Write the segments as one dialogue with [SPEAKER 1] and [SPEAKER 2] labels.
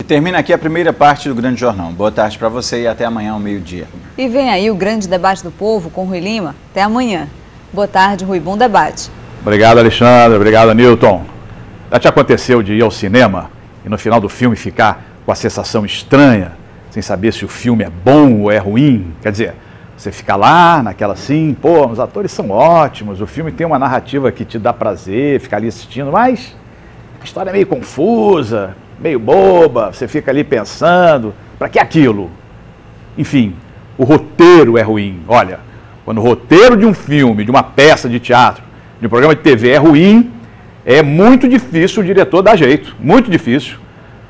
[SPEAKER 1] Termina aqui a primeira parte do Grande Jornal. Boa tarde para você e até amanhã ao meio-dia.
[SPEAKER 2] E vem aí o Grande Debate do Povo com Rui Lima. Até amanhã. Boa tarde, Rui. Bom debate.
[SPEAKER 3] Obrigado, Alexandre. Obrigado, Nilton. Já te aconteceu de ir ao cinema e no final do filme ficar com a sensação estranha, sem saber se o filme é bom ou é ruim? Quer dizer, você fica lá, naquela assim, pô, os atores são ótimos, o filme tem uma narrativa que te dá prazer, ficar ali assistindo, mas a história é meio confusa, meio boba, você fica ali pensando, para que aquilo? Enfim, o roteiro é ruim. Olha, quando o roteiro de um filme, de uma peça de teatro, de um programa de TV é ruim, é muito difícil o diretor dar jeito, muito difícil.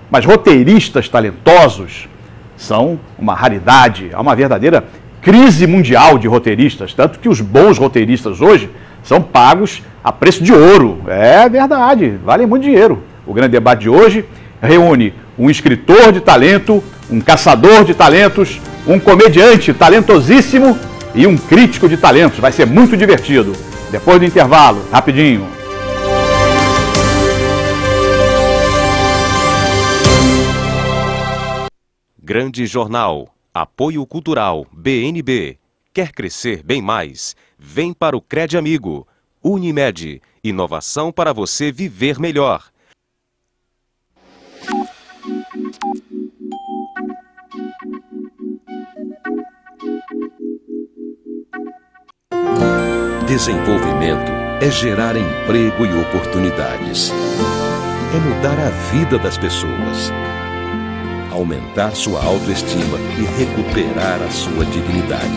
[SPEAKER 3] Mas roteiristas talentosos são uma raridade, há uma verdadeira crise mundial de roteiristas, tanto que os bons roteiristas hoje são pagos a preço de ouro. É verdade, valem muito dinheiro. O Grande Debate de hoje reúne um escritor de talento, um caçador de talentos, um comediante talentosíssimo e um crítico de talentos. Vai ser muito divertido. Depois do intervalo, rapidinho.
[SPEAKER 4] Grande Jornal. Apoio Cultural. BNB. Quer crescer bem mais? Vem para o Cred Amigo. Unimed. Inovação para você viver melhor. Desenvolvimento é gerar emprego e oportunidades. É mudar a vida das pessoas. Aumentar sua autoestima e recuperar a sua dignidade.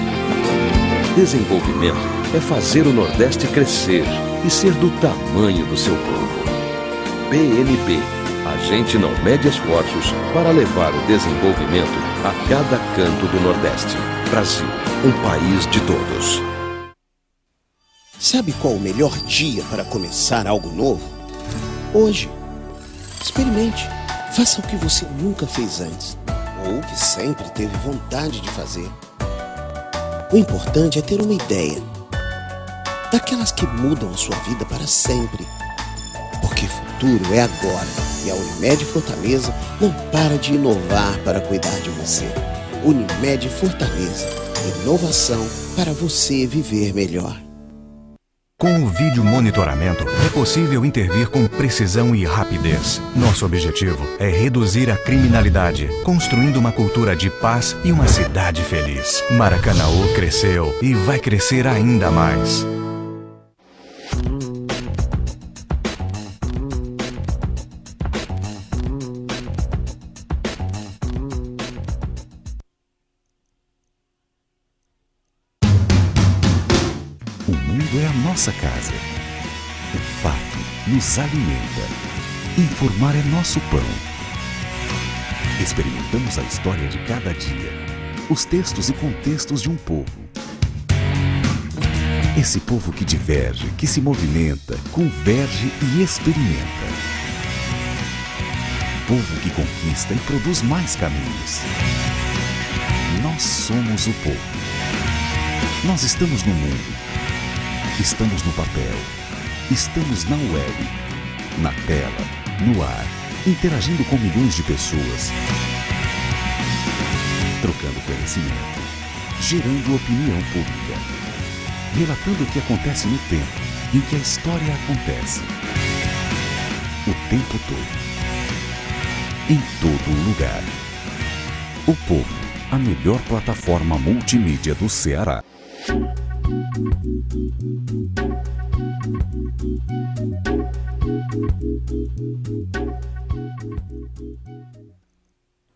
[SPEAKER 4] Desenvolvimento é fazer o Nordeste crescer e ser do tamanho do seu povo. BNB. A gente não mede esforços para levar o desenvolvimento a cada canto do Nordeste. Brasil, um país de todos.
[SPEAKER 5] Sabe qual o melhor dia para começar algo novo? Hoje. Experimente. Faça o que você nunca fez antes, ou que sempre teve vontade de fazer. O importante é ter uma ideia, daquelas que mudam a sua vida para sempre. Porque futuro é agora, e a Unimed Fortaleza não para de inovar para cuidar de você. Unimed Fortaleza, inovação para você viver melhor.
[SPEAKER 6] Com o vídeo monitoramento, é possível intervir com precisão e rapidez. Nosso objetivo é reduzir a criminalidade, construindo uma cultura de paz e uma cidade feliz. Maracanaú cresceu e vai crescer ainda mais.
[SPEAKER 7] É a nossa casa. O fato nos alimenta. Informar é nosso pão. Experimentamos a história de cada dia, os textos e contextos de um povo. Esse povo que diverge, que se movimenta, converge e experimenta. Povo que conquista e produz mais caminhos. Nós somos o povo. Nós estamos no mundo. Estamos no papel, estamos na web, na tela, no ar, interagindo com milhões de pessoas, trocando conhecimento, gerando opinião pública, relatando o que acontece no tempo em que a história acontece. O tempo todo, em todo lugar. O Povo, a melhor plataforma multimídia do Ceará.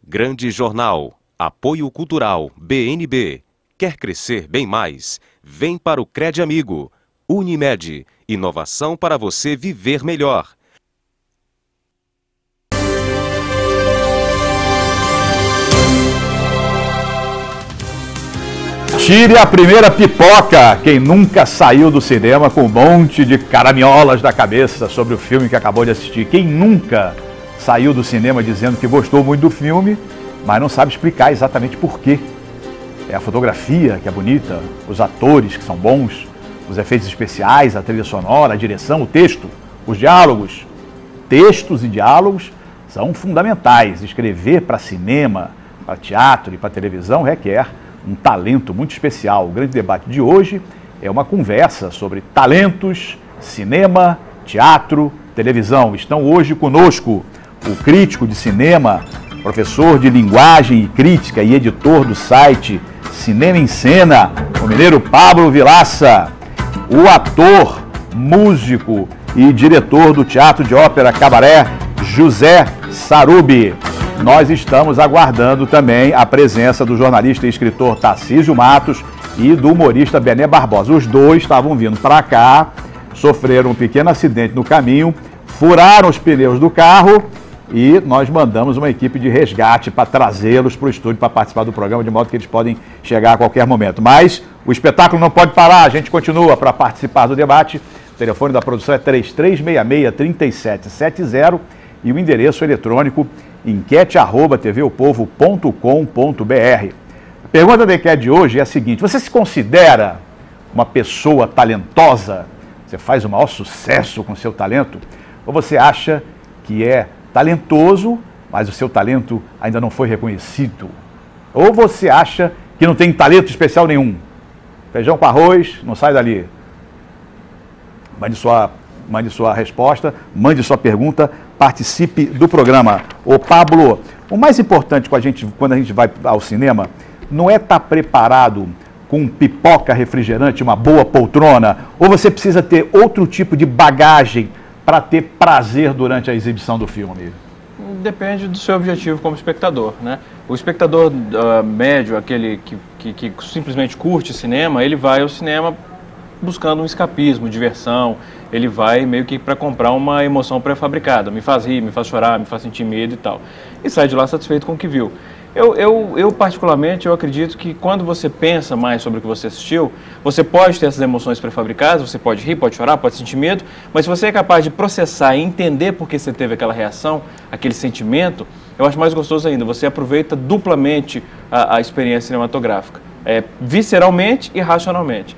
[SPEAKER 4] Grande Jornal. Apoio Cultural. BNB. Quer crescer bem mais? Vem para o Cred Amigo. Unimed. Inovação para você viver melhor.
[SPEAKER 3] Tire a primeira pipoca. Quem nunca saiu do cinema com um monte de caraminholas na cabeça sobre o filme que acabou de assistir? Quem nunca saiu do cinema dizendo que gostou muito do filme, mas não sabe explicar exatamente por quê? É a fotografia que é bonita, os atores que são bons, os efeitos especiais, a trilha sonora, a direção, o texto, os diálogos. Textos e diálogos são fundamentais. Escrever para cinema, para teatro e para televisão requer um talento muito especial. O grande debate de hoje é uma conversa sobre talentos, cinema, teatro, televisão. Estão hoje conosco o crítico de cinema, professor de linguagem e crítica e editor do site Cinema em Cena, o mineiro Pablo Vilaça, o ator, músico e diretor do Teatro de Ópera Cabaré, José Sarubi. Nós estamos aguardando também a presença do jornalista e escritor Tarcísio Matos e do humorista Bené Barbosa. Os dois estavam vindo para cá, sofreram um pequeno acidente no caminho, furaram os pneus do carro e nós mandamos uma equipe de resgate para trazê-los para o estúdio para participar do programa, de modo que eles podem chegar a qualquer momento. Mas o espetáculo não pode parar, a gente continua para participar do debate. O telefone da produção é 3366-3770 e o endereço eletrônico enquete@tvopovo.com.br. A pergunta da enquete de hoje é a seguinte: você se considera uma pessoa talentosa? Você faz o maior sucesso com o seu talento? Ou você acha que é talentoso, mas o seu talento ainda não foi reconhecido? Ou você acha que não tem talento especial nenhum? Feijão com arroz, não sai dali. Mande sua resposta, mande sua pergunta, participe do programa. Ô Pablo, o mais importante quando a gente vai ao cinema não é estar preparado com pipoca, refrigerante, uma boa poltrona, ou você precisa ter outro tipo de bagagem para ter prazer durante a exibição do filme?
[SPEAKER 8] Depende do seu objetivo como espectador, né? O espectador médio, aquele que simplesmente curte cinema, ele vai ao cinema buscando um escapismo, diversão, ele vai meio que para comprar uma emoção pré-fabricada, me faz rir, me faz chorar, me faz sentir medo e tal, e sai de lá satisfeito com o que viu. Eu particularmente, eu acredito que quando você pensa mais sobre o que você assistiu, você pode ter essas emoções pré-fabricadas, você pode rir, pode chorar, pode sentir medo, mas se você é capaz de processar e entender por que você teve aquela reação, aquele sentimento, eu acho mais gostoso ainda, você aproveita duplamente a experiência cinematográfica, visceralmente e racionalmente.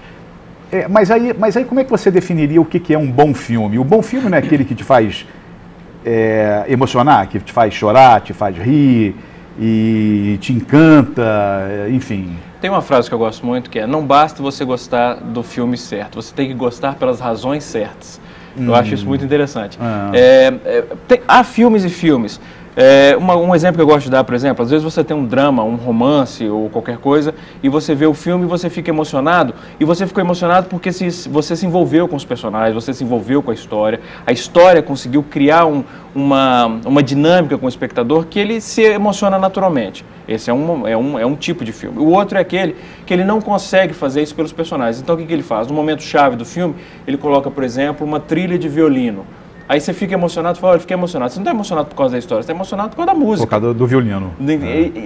[SPEAKER 3] Mas aí como é que você definiria o que é um bom filme? O bom filme não é aquele que te faz emocionar, que te faz chorar, te faz rir e te encanta, enfim.
[SPEAKER 8] Tem uma frase que eu gosto muito que é: não basta você gostar do filme certo, você tem que gostar pelas razões certas. Eu acho isso muito interessante. Há filmes e filmes. Um exemplo que eu gosto de dar, por exemplo, às vezes você tem um drama, um romance ou qualquer coisa, e você vê o filme e você fica emocionado, e você ficou emocionado porque você se envolveu com os personagens, você se envolveu com a história conseguiu criar uma dinâmica com o espectador que ele se emociona naturalmente. Esse é um tipo de filme. O outro é aquele que ele não consegue fazer isso pelos personagens. Então o que ele faz? No momento chave do filme, ele coloca, por exemplo, uma trilha de violino. Aí você fica emocionado, fala, olha, eu fiquei emocionado. Você não está emocionado por causa da história, você está emocionado por causa da música.
[SPEAKER 3] Por causa do violino.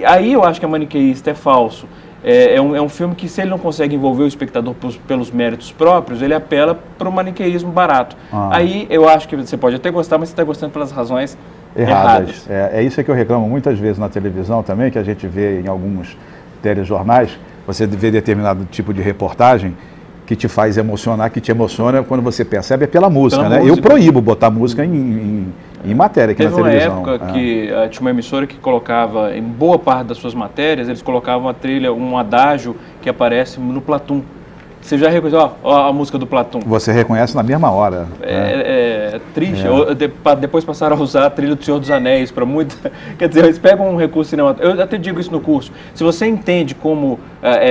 [SPEAKER 8] Aí eu acho que é maniqueísta, é falso. É um filme que, se ele não consegue envolver o espectador pelos méritos próprios, ele apela para o maniqueísmo barato. Aí eu acho que você pode até gostar, mas você está gostando pelas razões erradas.
[SPEAKER 3] É isso que eu reclamo muitas vezes na televisão também, que a gente vê em alguns telejornais, você vê determinado tipo de reportagem que te faz emocionar, que te emociona quando você percebe, é pela música, né? Eu proíbo botar música em matéria aqui na televisão.
[SPEAKER 8] Teve uma época que tinha uma emissora que colocava, em boa parte das suas matérias, eles colocavam uma trilha, um adágio que aparece no Platum. Você já reconhece, ó, a música do Platum.
[SPEAKER 3] Você reconhece na mesma hora.
[SPEAKER 8] É triste. Depois passaram a usar a trilha do Senhor dos Anéis para muito. Quer dizer, eles pegam um recurso cinematográfico. Eu até digo isso no curso. Se você entende como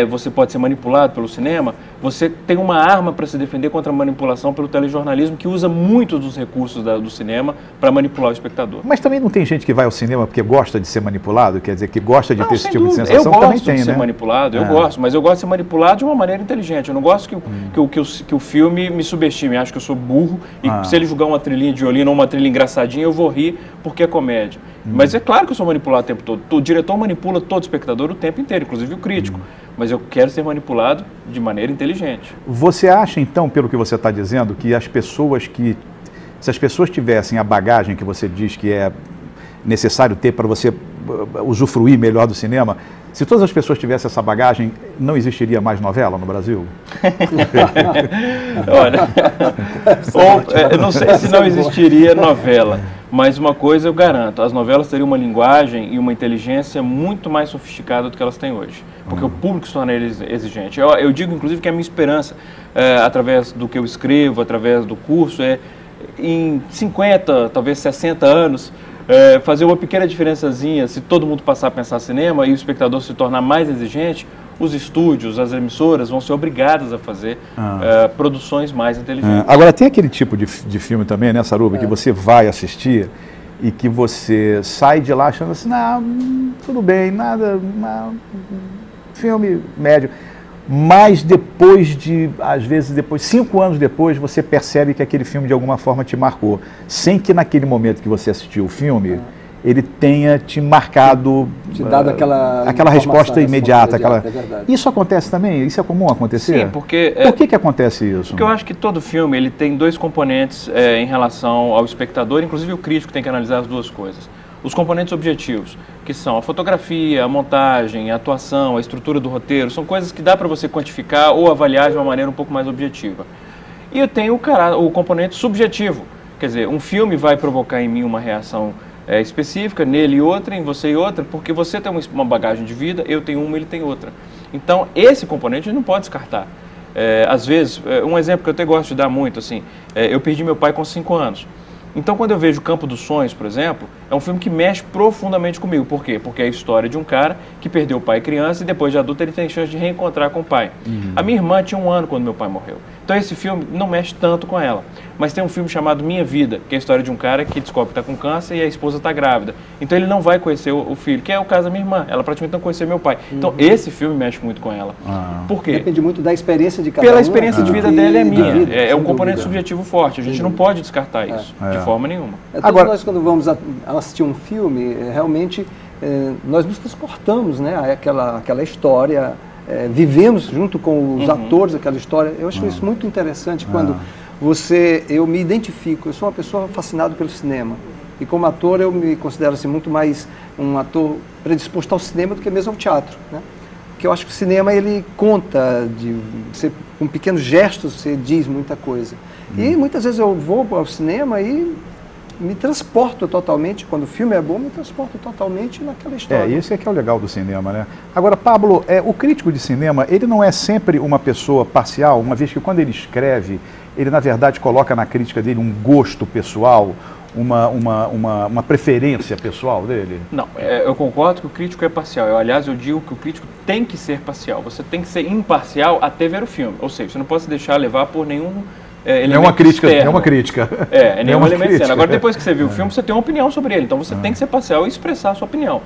[SPEAKER 8] você pode ser manipulado pelo cinema, você tem uma arma para se defender contra a manipulação pelo telejornalismo, que usa muito dos recursos do cinema para manipular o espectador.
[SPEAKER 3] Mas também não tem gente que vai ao cinema porque gosta de ser manipulado, quer dizer, que gosta de ter esse tipo de sensação?
[SPEAKER 8] Eu gosto de ser manipulado, eu gosto, mas eu gosto de ser manipulado de uma maneira inteligente. Eu não gosto que o filme me subestime, acho que eu sou burro e se ele jogar uma trilhinha de violino ou uma trilha engraçadinha, eu vou rir porque é comédia. Mas é claro que eu sou manipulado o tempo todo. O diretor manipula todo espectador o tempo inteiro, inclusive o crítico. Mas eu quero ser manipulado de maneira inteligente.
[SPEAKER 3] Você acha, então, pelo que você está dizendo, que se as pessoas tivessem a bagagem que você diz que é necessário ter para você usufruir melhor do cinema, Se todas as pessoas tivessem essa bagagem, não existiria mais novela no Brasil?
[SPEAKER 8] Olha, eu não sei se não existiria novela, mas uma coisa eu garanto, as novelas teriam uma linguagem e uma inteligência muito mais sofisticada do que elas têm hoje, porque o público se torna exigente. Eu digo, inclusive, que a minha esperança, através do que eu escrevo, através do curso, em 50, talvez 60 anos, fazer uma pequena diferençazinha, se todo mundo passar a pensar cinema e o espectador se tornar mais exigente, os estúdios, as emissoras vão ser obrigadas a fazer produções mais inteligentes.
[SPEAKER 3] Agora, tem aquele tipo de filme também, né, Saruba, que você vai assistir e que você sai de lá achando assim, não, tudo bem, nada, filme médio. Mas depois às vezes, 5 anos depois, você percebe que aquele filme de alguma forma te marcou. Sem que naquele momento que você assistiu o filme, ele tenha te marcado,
[SPEAKER 9] te dado
[SPEAKER 3] aquela resposta imediata.
[SPEAKER 9] É verdade.
[SPEAKER 3] Isso acontece também? Isso é comum acontecer?
[SPEAKER 8] Sim, porque...
[SPEAKER 3] Por que acontece isso?
[SPEAKER 8] Porque eu acho que todo filme ele tem dois componentes em relação ao espectador, inclusive o crítico tem que analisar as duas coisas. Os componentes objetivos, que são a fotografia, a montagem, a atuação, a estrutura do roteiro, são coisas que dá para você quantificar ou avaliar de uma maneira um pouco mais objetiva. E eu tenho o componente subjetivo, quer dizer, um filme vai provocar em mim uma reação específica, nele e outra, em você e outra, porque você tem uma bagagem de vida, eu tenho uma, ele tem outra. Então, esse componente a gente não pode descartar. Às vezes, um exemplo que eu até gosto de dar muito, assim, eu perdi meu pai com 5 anos. Então, quando eu vejo Campo dos Sonhos, por exemplo, é um filme que mexe profundamente comigo. Por quê? Porque é a história de um cara que perdeu o pai criança e depois de adulto ele tem chance de reencontrar com o pai. A minha irmã tinha 1 ano quando meu pai morreu. Então, esse filme não mexe tanto com ela. Mas tem um filme chamado Minha Vida, que é a história de um cara que descobre que está com câncer e a esposa está grávida. Então, ele não vai conhecer o filho, que é o caso da minha irmã. Ela praticamente não conhecia meu pai. Então, esse filme mexe muito com ela. Por quê?
[SPEAKER 9] Depende muito da experiência de cada um.
[SPEAKER 8] Pela experiência de vida dela é minha. É um componente subjetivo forte. A gente não pode descartar isso, de forma nenhuma.
[SPEAKER 9] Agora, nós, quando vamos assistir um filme, realmente nós nos transportamos, né, aquela história, vivemos junto com os atores aquela história. Eu acho isso muito interessante quando eu me identifico, eu sou uma pessoa fascinada pelo cinema e como ator eu me considero assim, muito mais um ator predisposto ao cinema do que mesmo ao teatro, né? Porque eu acho que o cinema ele conta, com pequenos gestos você diz muita coisa. E muitas vezes eu vou ao cinema e me transporto totalmente, quando o filme é bom, me transporto totalmente naquela história.
[SPEAKER 3] Esse é que é o legal do cinema, né? Agora, Pablo, o crítico de cinema, ele não é sempre uma pessoa parcial, uma vez que quando ele escreve, ele na verdade coloca na crítica dele um gosto pessoal, uma preferência pessoal dele?
[SPEAKER 8] Não, eu concordo que o crítico é parcial. Aliás, eu digo que o crítico tem que ser parcial. Você tem que ser imparcial até ver o filme. Ou seja, você não pode se deixar levar por nenhum
[SPEAKER 3] nenhuma crítica.
[SPEAKER 8] Nenhum elemento externo. Agora, depois que você viu o filme, você tem uma opinião sobre ele. Então, você tem que ser parcial e expressar a sua opinião.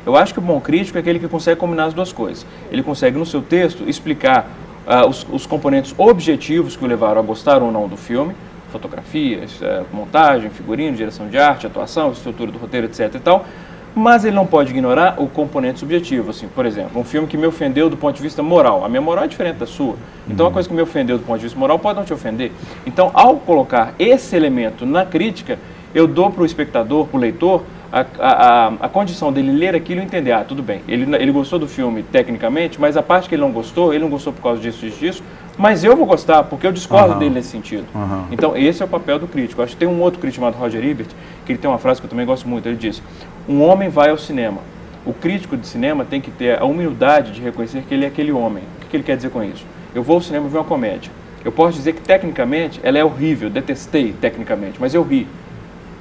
[SPEAKER 8] Eu acho que o bom crítico é aquele que consegue combinar as duas coisas. Ele consegue, no seu texto, explicar os componentes objetivos que o levaram a gostar ou não do filme, fotografia, montagem, figurino, direção de arte, atuação, estrutura do roteiro, etc. e tal, mas ele não pode ignorar o componente subjetivo. Assim, por exemplo, um filme que me ofendeu do ponto de vista moral. A minha moral é diferente da sua. Então, uma coisa que me ofendeu do ponto de vista moral pode não te ofender. Então, ao colocar esse elemento na crítica, eu dou para o espectador, para o leitor, a condição dele ler aquilo e entender, tudo bem, ele gostou do filme tecnicamente, mas a parte que ele não gostou por causa disso, mas eu vou gostar, porque eu discordo dele nesse sentido. Então, esse é o papel do crítico. Acho que tem um outro crítico chamado Roger Ebert, que ele tem uma frase que eu também gosto muito, ele diz: um homem vai ao cinema. O crítico de cinema tem que ter a humildade de reconhecer que ele é aquele homem. O que ele quer dizer com isso? Eu vou ao cinema ver uma comédia. Eu posso dizer que, tecnicamente, ela é horrível, detestei tecnicamente, mas eu ri.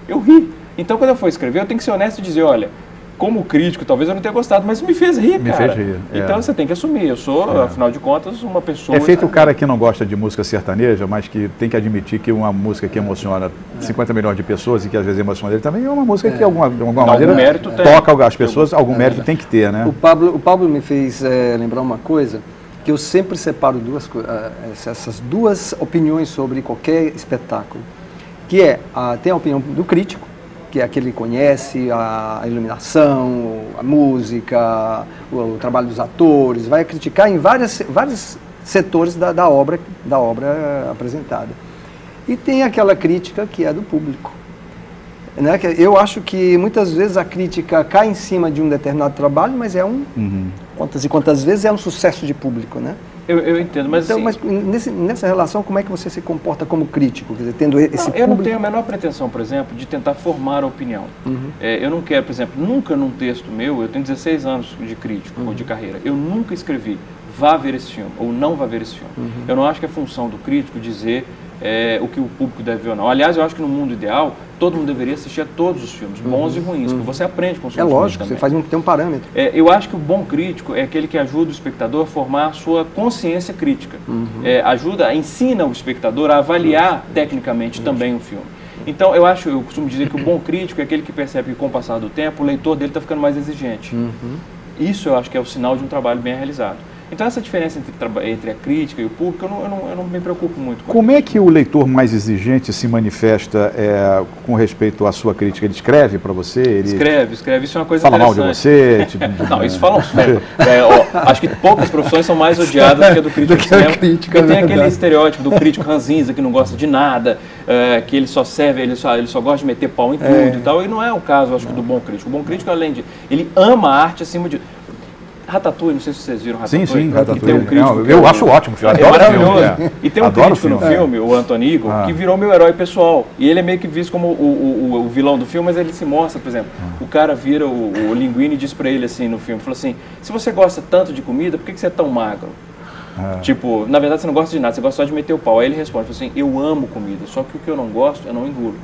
[SPEAKER 8] Eu ri. Então, quando eu for escrever, eu tenho que ser honesto e dizer, olha, como crítico, talvez eu não tenha gostado, mas me fez rir, cara. Me fez rir. Então, você tem que assumir. Eu sou, afinal de contas, uma pessoa...
[SPEAKER 3] É feito o cara que não gosta de música sertaneja, mas que tem que admitir que uma música que emociona 50 milhões de pessoas e que às vezes emociona ele também é uma música que, de alguma maneira, toca as pessoas, algum mérito tem que ter, né?
[SPEAKER 9] O Pablo me fez lembrar uma coisa, que eu sempre separo essas duas opiniões sobre qualquer espetáculo, que tem a opinião do crítico, que é aquele que conhece a iluminação, a música, o trabalho dos atores, vai criticar em vários setores da obra apresentada. E tem aquela crítica que é do público. Né? Eu acho que muitas vezes a crítica cai em cima de um determinado trabalho, mas é quantas e quantas vezes é um sucesso de público, né?
[SPEAKER 8] Eu entendo, mas
[SPEAKER 9] então,
[SPEAKER 8] assim...
[SPEAKER 9] Mas nessa relação, como é que você se comporta como crítico? Quer dizer, tendo esse
[SPEAKER 8] eu não tenho a menor pretensão, por exemplo, de tentar formar a opinião. Eu não quero, por exemplo, nunca num texto meu, eu tenho 16 anos de crítico ou de carreira, eu nunca escrevi vá ver esse filme ou não vá ver esse filme. Eu não acho que é função do crítico dizer o que o público deve ver ou não. Aliás, eu acho que no mundo ideal, todo mundo deveria assistir a todos os filmes, bons e ruins, porque você aprende com os filmes.
[SPEAKER 9] É lógico, você tem um parâmetro.
[SPEAKER 8] Eu acho que o bom crítico é aquele que ajuda o espectador a formar a sua consciência crítica. Ensina o espectador a avaliar tecnicamente também o filme. Então, eu costumo dizer que o bom crítico é aquele que percebe que com o passar do tempo, o leitor dele está ficando mais exigente. Isso eu acho que é o sinal de um trabalho bem realizado. Então, essa diferença entre a crítica e o público, eu não me preocupo muito com
[SPEAKER 3] Como é que o leitor mais exigente se manifesta com respeito à sua crítica? Ele escreve para você? Ele
[SPEAKER 8] escreve. Isso é uma coisa
[SPEAKER 3] fala mal
[SPEAKER 8] interessante.
[SPEAKER 3] de você?
[SPEAKER 8] Não, isso fala... acho que poucas profissões são mais odiadas que a do crítico. Porque tem aquele estereótipo do crítico ranzinza, que não gosta de nada, que ele só serve, ele só gosta de meter pau em tudo e tal. E não é o caso, acho que, do bom crítico. O bom crítico, além de... ele ama a arte acima de... Ratatouille, não sei se vocês viram Ratatouille.
[SPEAKER 3] Sim, Ratatouille.
[SPEAKER 8] Tem um crítico
[SPEAKER 3] eu acho ótimo, filho.
[SPEAKER 8] É maravilhoso. E tem um crítico no filme, o Anthony Eagle, que virou meu herói pessoal. E ele é meio que visto como o vilão do filme, mas ele se mostra, por exemplo, o cara vira o Linguini e diz pra ele assim no filme, falou assim, se você gosta tanto de comida, por que você é tão magro? Tipo, na verdade você não gosta de nada, você gosta só de meter o pau. Aí ele responde, assim, eu amo comida, só que o que eu não gosto, eu não engulo.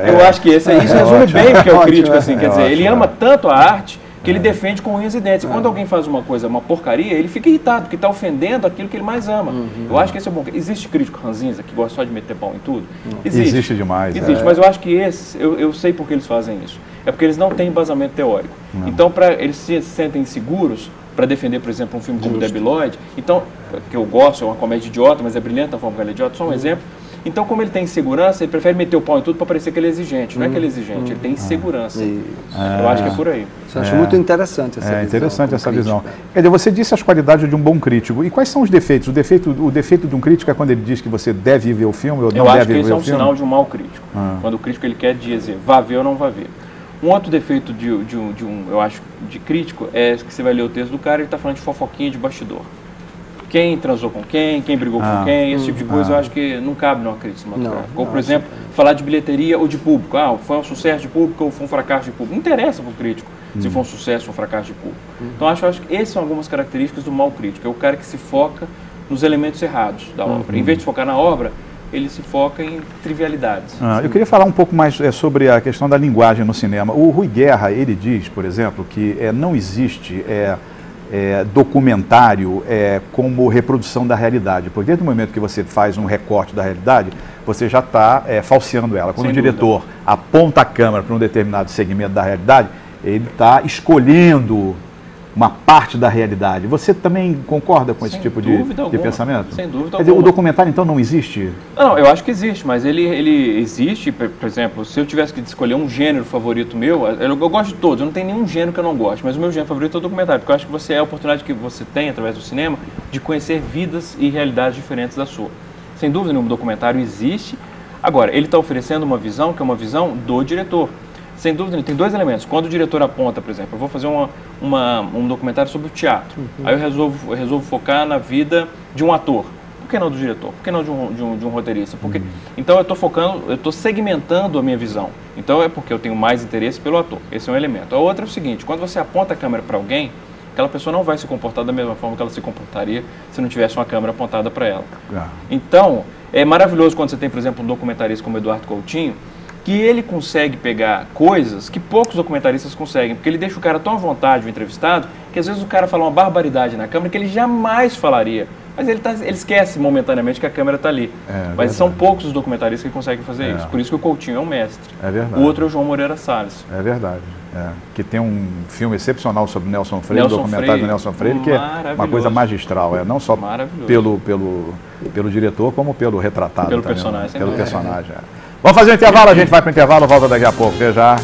[SPEAKER 8] Eu acho que isso resume bem o que é o crítico, assim, quer dizer, ele ama tanto a arte que ele defende com unhas e dentes. E quando alguém faz uma porcaria, ele fica irritado, porque está ofendendo aquilo que ele mais ama. Eu acho que esse é bom. Existe crítico ranzinza que gosta só de meter pau em tudo?
[SPEAKER 3] Existe demais.
[SPEAKER 8] Existe, mas eu acho que esses, eu sei por que eles fazem isso. É porque eles não têm embasamento teórico. Então, eles se sentem seguros para defender, por exemplo, um filme como Debi Lloyd, então, que eu gosto, é uma comédia idiota, mas é brilhante a forma que ela é idiota, só um exemplo. Então, como ele tem insegurança, ele prefere meter o pau em tudo para parecer que ele é exigente. Não é que ele é exigente, ele tem insegurança. Eu acho que é por aí.
[SPEAKER 9] Você acha muito interessante essa visão.
[SPEAKER 3] É interessante essa visão. Quer dizer, você disse as qualidades de um bom crítico. E quais são os defeitos? O defeito de um crítico é quando ele diz que você deve ver o filme ou não deve ver o filme?
[SPEAKER 8] Eu acho que esse é um sinal de um mau crítico. Quando o crítico ele quer dizer, vá ver ou não vá ver. Um outro defeito eu acho, de crítico é que você vai ler o texto do cara e ele está falando de fofoquinha de bastidor. Quem transou com quem brigou com quem, esse tipo de coisa, eu acho que não cabe numa crítica cinematográfica. Ou, por exemplo, falar de bilheteria ou de público. Foi um sucesso de público ou foi um fracasso de público. Não interessa para o crítico se foi um sucesso ou um fracasso de público. Então, acho que essas são algumas características do mau crítico. É o cara que se foca nos elementos errados da obra. Em vez de focar na obra, ele se foca em trivialidades.
[SPEAKER 3] Eu queria falar um pouco mais sobre a questão da linguagem no cinema. O Rui Guerra, ele diz, por exemplo, que não existe... documentário como reprodução da realidade, porque desde o momento que você faz um recorte da realidade, você já está falseando ela. Quando o diretor aponta a câmera para um determinado segmento da realidade, ele está escolhendo uma parte da realidade. Você também concorda com esse tipo de pensamento?
[SPEAKER 8] Sem dúvida
[SPEAKER 3] alguma. O documentário, então, não existe?
[SPEAKER 8] Não, eu acho que existe, mas ele existe, por exemplo, se eu tivesse que escolher um gênero favorito meu, eu gosto de todos, eu não tenho nenhum gênero que eu não gosto, mas o meu gênero favorito é o documentário, porque eu acho que é a oportunidade que você tem, através do cinema, de conhecer vidas e realidades diferentes da sua. Sem dúvida nenhuma, o documentário existe. Agora, ele está oferecendo uma visão que é uma visão do diretor. Sem dúvida, tem dois elementos. Quando o diretor aponta, por exemplo, eu vou fazer um documentário sobre o teatro. Aí eu resolvo focar na vida de um ator. Por que não do diretor? Por que não de um roteirista? Porque, então eu estou segmentando a minha visão. Então é porque eu tenho mais interesse pelo ator. Esse é um elemento. A outra é o seguinte, quando você aponta a câmera para alguém, aquela pessoa não vai se comportar da mesma forma que ela se comportaria se não tivesse uma câmera apontada para ela. Então, é maravilhoso quando você tem, por exemplo, um documentarista como Eduardo Coutinho, que ele consegue pegar coisas que poucos documentaristas conseguem, porque ele deixa o cara tão à vontade, o entrevistado, que às vezes o cara fala uma barbaridade na câmera que ele jamais falaria. Mas ele esquece momentaneamente que a câmera está ali. Mas são poucos os documentaristas que conseguem fazer isso. Por isso que o Coutinho é um mestre.
[SPEAKER 3] É verdade.
[SPEAKER 8] O outro é o João Moreira Salles.
[SPEAKER 3] É verdade. Que tem um filme excepcional sobre Nelson Freire, documentário do Nelson Freire, que é uma coisa magistral. Não só pelo diretor, como pelo retratado.
[SPEAKER 8] Pelo personagem.
[SPEAKER 3] Pelo personagem. Vamos fazer um intervalo, a gente vai para o intervalo, volta daqui a pouco. Até já.